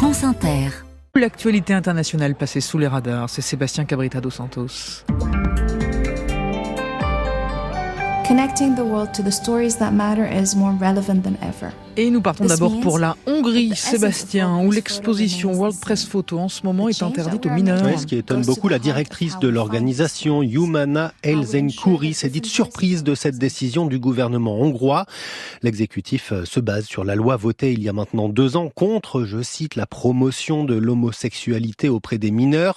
France Inter. L'actualité internationale passée sous les radars, c'est Sébastien Cabrita dos Santos. Connecting the world to the stories that matter is more relevant than ever. Et nous partons d'abord pour la Hongrie, Sébastien, où l'exposition World Press Photo en ce moment est interdite aux mineurs. Oui, ce qui étonne beaucoup la directrice de l'organisation, Jumana Elzenkuri, s'est dite surprise de cette décision du gouvernement hongrois. L'exécutif se base sur la loi votée il y a maintenant 2 ans contre, je cite, la promotion de l'homosexualité auprès des mineurs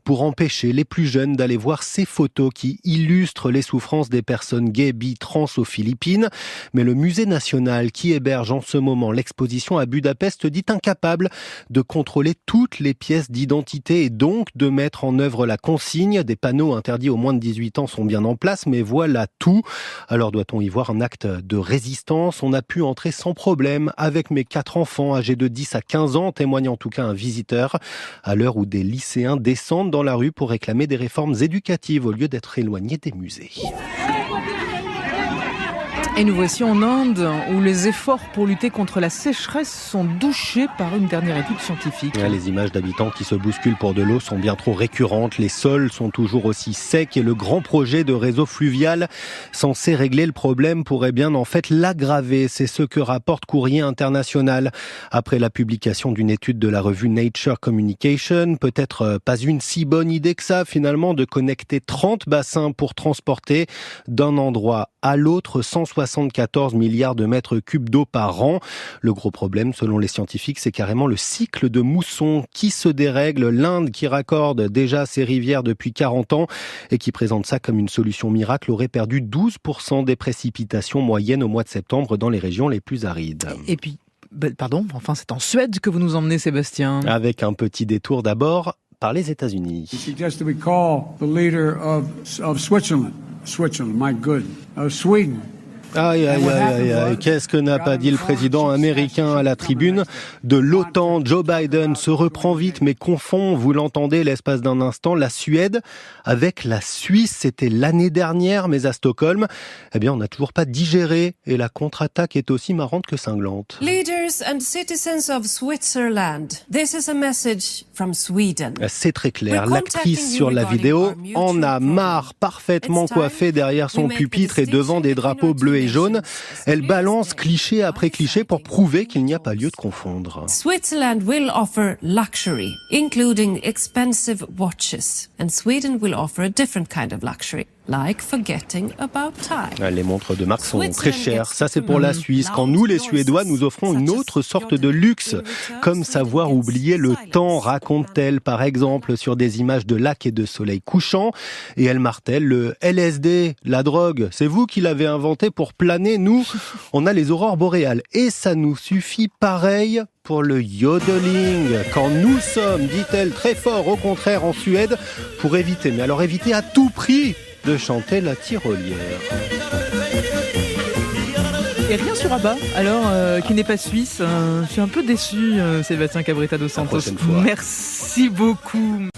pour empêcher les plus jeunes d'aller voir ces photos qui illustrent les souffrances des personnes gays, bi, trans aux Philippines. Mais le musée national qui héberge en ce moment l'exposition à Budapest dit incapable de contrôler toutes les pièces d'identité et donc de mettre en œuvre la consigne. Des panneaux interdits aux moins de 18 ans sont bien en place, mais voilà tout. Alors doit-on y voir un acte de résistance ? On a pu entrer sans problème avec mes 4 enfants âgés de 10 à 15 ans, témoigne en tout cas un visiteur, à l'heure où des lycéens descendent dans la rue pour réclamer des réformes éducatives au lieu d'être éloignés des musées. Et nous voici en Inde, où les efforts pour lutter contre la sécheresse sont douchés par une dernière étude scientifique. Les images d'habitants qui se bousculent pour de l'eau sont bien trop récurrentes. Les sols sont toujours aussi secs et le grand projet de réseau fluvial censé régler le problème pourrait bien en fait l'aggraver. C'est ce que rapporte Courrier International. Après la publication d'une étude de la revue Nature Communication, peut-être pas une si bonne idée que ça finalement de connecter 30 bassins pour transporter d'un endroit à l'autre 174 milliards de mètres cubes d'eau par an. Le gros problème, selon les scientifiques, c'est carrément le cycle de mousson qui se dérègle. L'Inde, qui raccorde déjà ses rivières depuis 40 ans et qui présente ça comme une solution miracle, aurait perdu 12% des précipitations moyennes au mois de septembre dans les régions les plus arides. Et puis, c'est en Suède que vous nous emmenez, Sébastien. Avec un petit détour d'abord par les États-Unis. Sweden. Aïe, qu'est-ce que n'a pas dit le président américain à la tribune de l'OTAN. Joe Biden se reprend vite mais confond, vous l'entendez l'espace d'un instant, la Suède avec la Suisse. C'était l'année dernière, mais à Stockholm, on n'a toujours pas digéré et la contre-attaque est aussi marrante que cinglante. Leaders and citizens of Switzerland, this is a message from Sweden. C'est très clair, l'actrice sur la vidéo en a marre, parfaitement coiffée derrière son pupitre et devant des drapeaux bleus et jaunes. Elle balance cliché après cliché pour prouver qu'il n'y a pas lieu de confondre. Switzerland will offer luxury, including expensive watches, and Sweden will offer a different kind of luxury, like forgetting about time. Les montres de marque sont très chères. Ça, c'est pour la Suisse. Quand nous, les Suédois, nous offrons une autre sorte de luxe, comme savoir oublier le temps, raconte-t-elle, par exemple, sur des images de lacs et de soleil couchant. Et elle martèle le LSD, la drogue. C'est vous qui l'avez inventé pour planer. Nous, on a les aurores boréales. Et ça nous suffit pareil pour le yodeling. Quand nous sommes, dit-elle, très fort, au contraire, en Suède, pour éviter, mais alors éviter à tout prix de chanter la tyrolière. Et rien sur ABBA, alors, qui n'est pas suisse. Je suis un peu déçu, Sébastien Cabrita dos Santos. La prochaine fois. Merci beaucoup.